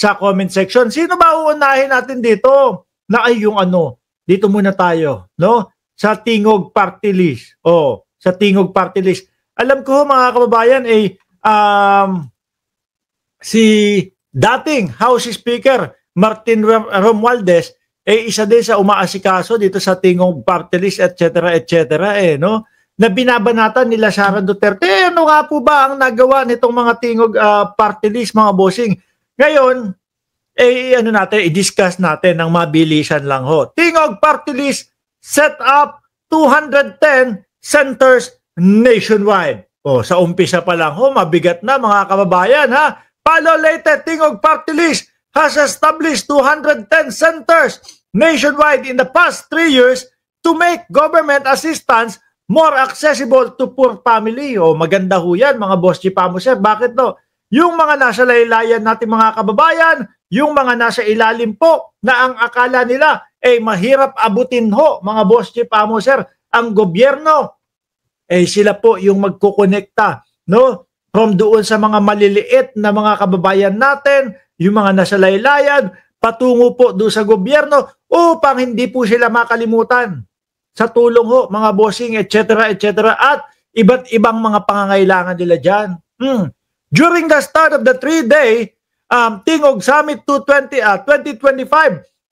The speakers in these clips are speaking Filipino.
sa comment section. Sino ba uunahin natin dito? Na ay yung ano, dito muna tayo, no? Sa Tingog Party List. Oh, sa Tingog Party List. Alam ko mga kababayan si dating House Speaker Martin Romualdez isa din sa umaasikaso dito sa Tingog Party List, etc. no? Na binabanatan nila Sara Duterte. Ano nga po ba ang nagawa nitong mga Tingog Party List, mga bossing? Ngayon, i-discuss natin ng mabilisan lang ho. Tingog Party List set up 210 centers nationwide. Sa umpisa pa lang ho, mabigat na mga kababayan ha. Palolated Tingog Party List has established 210 centers nationwide in the past 3 years to make government assistance more accessible to poor family. Maganda ho yan mga boss Chipamo sir. Bakit no? Yung mga nasa laylayan natin mga kababayan, yung mga nasa ilalim po na ang akala nila mahirap abutin ho mga boss Chipamo sir, ang gobyerno sila po yung magkukonekta, no? From doon sa mga maliliit na mga kababayan natin, yung mga nasa laylayan, patungo po doon sa gobyerno upang hindi po sila makalimutan sa tulong ho, mga bossing, etc. At iba't ibang mga pangangailangan nila dyan. During the start of the 3-day Tingog Summit 2025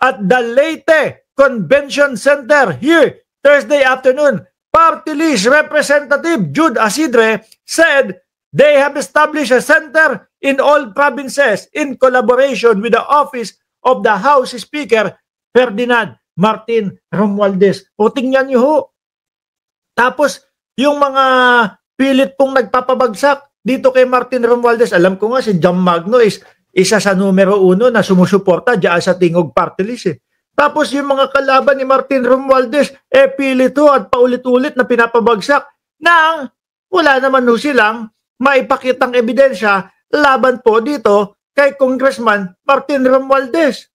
at the Leyte Convention Center here Thursday afternoon, Party List Representative Jude Asidre said they have established a center in all provinces in collaboration with the Office of the House Speaker Ferdinand Martin Romualdez. Tingnan niyo ho. Tapos, yung mga pilit pong nagpapabagsak dito kay Martin Romualdez, alam ko nga si Jam Magno isa sa numero 1 na sumusuporta diyan sa Tingog Party List. Tapos yung mga kalaban ni Martin Romualdez, pilit ho at paulit-ulit na pinapabagsak na wala naman ho silang maipakitang ebidensya laban po dito kay Congressman Martin Romualdez.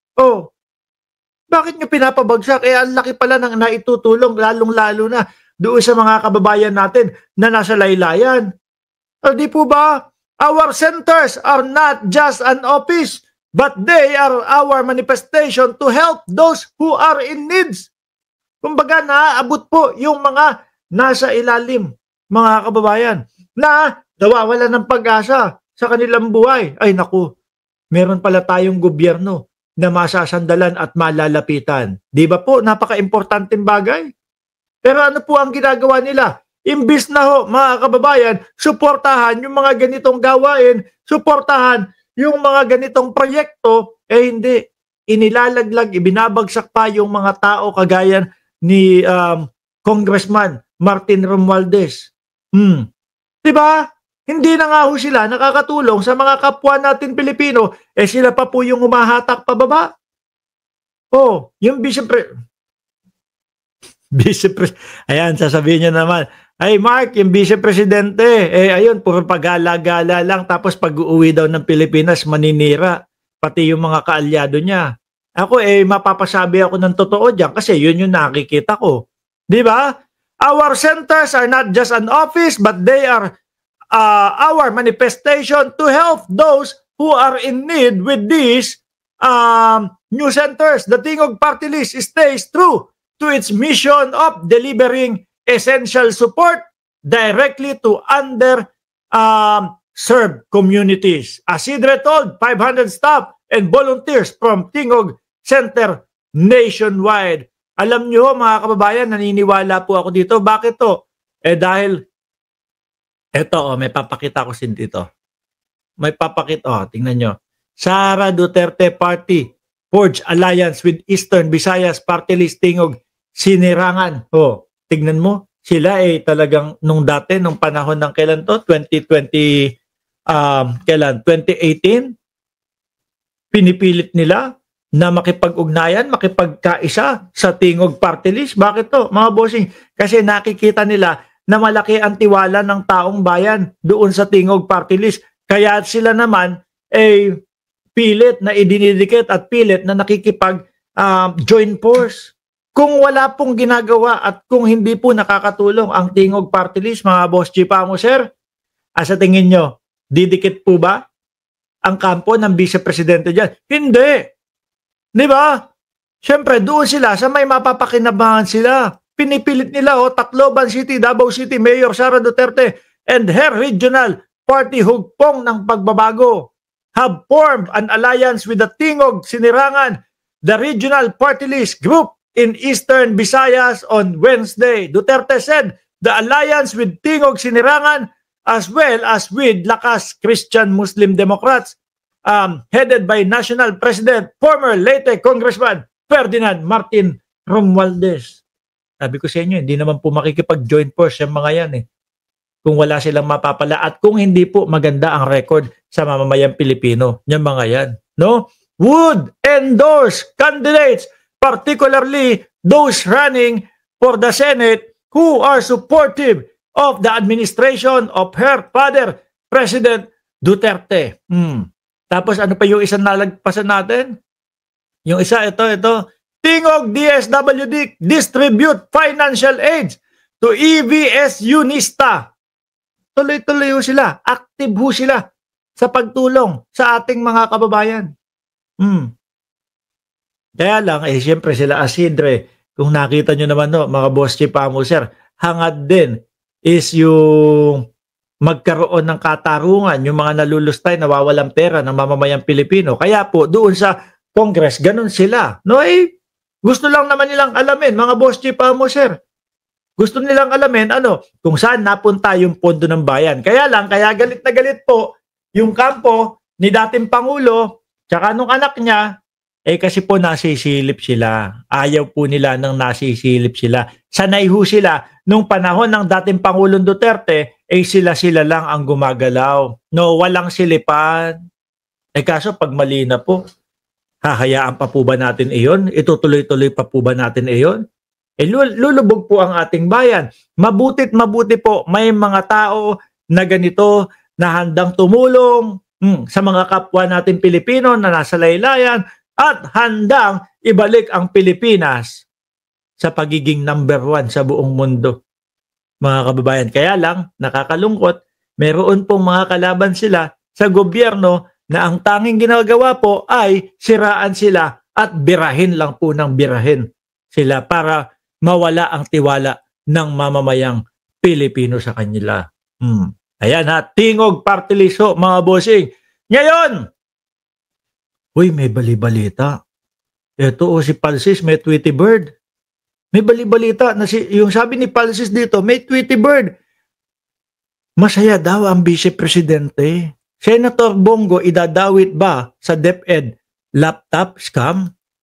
Bakit nyo pinapabagsak? Ang laki pala ng naitutulong, lalong-lalo na doon sa mga kababayan natin na nasa laylayan. Di po ba? Our centers are not just an office, but they are our manifestation to help those who are in needs. Kumbaga, naaabot po yung mga nasa ilalim, mga kababayan, na nawawala ng pag-asa sa kanilang buhay. Ay naku, meron pala tayong gobyerno na masasandalan at malalapitan. Di ba po? Napaka-importanteng bagay. Pero ano po ang ginagawa nila? Imbis na ho, mga kababayan, suportahan yung mga ganitong gawain, suportahan yung mga ganitong proyekto, hindi. Inilalaglag, ibinabagsak pa yung mga tao kagaya ni Congressman Martin Romualdez. Diba? Hindi na nga ho sila nakakatulong sa mga kapwa natin Pilipino, sila pa po yung humahatak pababa. Yung ayan, sasabihin niya naman, ay Mark, yung vice-presidente, ayun, puro pagala-gala lang, tapos pag-uwi daw ng Pilipinas, maninira, pati yung mga kaalyado niya. Ako, mapapasabi ako ng totoo dyan, kasi yun yung nakikita ko. Di ba? Our centers are not just an office, but they are our manifestation to help those who are in need with these new centers. The Tingog Party List stays true to its mission of delivering essential support directly to served communities. Asidre told 500 staff and volunteers from Tingog Center nationwide. Alam nyo mga kababayan, naniniwala po ako dito. Bakit to? Dahil eto, may papakita ko sin dito. May papakita, tingnan nyo. Sara Duterte Party forge alliance with Eastern Visayas Party List Tingog sinirangan. Tignan mo, sila talagang nung dati, nung panahon ng kailan to? 2018? Pinipilit nila na makipag-ugnayan, makipagkaisa sa Tingog Party List. Bakit to, mga bossing? Kasi nakikita nila na malaki ang tiwala ng taong bayan doon sa Tingog Party List. Kaya sila naman pilit na idinidikit at pilit na nakikipag-join force. Kung wala pong ginagawa at kung hindi po nakakatulong ang Tingog Party List, mga boss Chipamo sir, sa tingin nyo, didikit po ba ang kampo ng vice-presidente dyan? Hindi. Di ba? Siyempre, doon sila sa may mapapakinabangan sila. Pinipilit nila, Tacloban City, Davao City, Mayor Sara Duterte and her regional party hugpong ng pagbabago have formed an alliance with the Tingog Sinirangan, the regional party list group in Eastern Visayas on Wednesday. Duterte said the alliance with Tingog Sinirangan as well as with Lakas Christian Muslim Democrats headed by National President, former Leyte Congressman Ferdinand Martin Romualdez. Sabi ko sa inyo, hindi naman po makikipag-join force yung mga yan kung wala silang mapapala at kung hindi po maganda ang record sa mamamayang Pilipino, yung mga yan. No? Would endorse candidates, particularly those running for the Senate who are supportive of the administration of her father, President Duterte. Tapos ano pa yung isang nalagpasan natin? Yung isa, ito. Tingog DSWD distribute financial aid to EVS Unista. Tuloy-tuloy ho sila. Active ho sila sa pagtulong sa ating mga kababayan. Kaya lang, siyempre sila Asidre, kung nakita nyo naman mga boss chief sir, hangad din is yung magkaroon ng katarungan, yung mga nalulustay, nawawalang pera ng mamamayang Pilipino. Kaya po, doon sa Congress, ganun sila. Gusto lang naman nilang alamin, mga boss chief sir. Gusto nilang alamin, kung saan napunta yung pondo ng bayan. Kaya galit na galit po yung kampo ni dating Pangulo, tsaka nung anak niya, kasi po nasisilip sila. Ayaw po nila nang nasisilip sila. Sanay ho sila. Nung panahon ng dating Pangulong Duterte, sila lang ang gumagalaw. No, walang silipan. Kaso pag mali na po, hahayaan pa po ba natin iyon? Itutuloy-tuloy pa po ba natin iyon? Lulubog po ang ating bayan. Mabutit mabuti po, may mga tao na ganito na handang tumulong sa mga kapwa natin Pilipino na nasa laylayan, at handang ibalik ang Pilipinas sa pagiging number 1 sa buong mundo. Mga kababayan, kaya lang, nakakalungkot, meron pong mga kalaban sila sa gobyerno na ang tanging ginagawa po ay siraan sila at birahin lang po ng birahin sila para mawala ang tiwala ng mamamayang Pilipino sa kanila. Ayan Tingog Party List mga bossing. Ngayon, may bali-balita. Ito si Palsis, may Tweety Bird. May bali-balita na yung sabi ni Palsis dito, may Tweety Bird. Masaya daw ang vice-presidente. Senator Bongo idadawit ba sa DepEd laptop scam?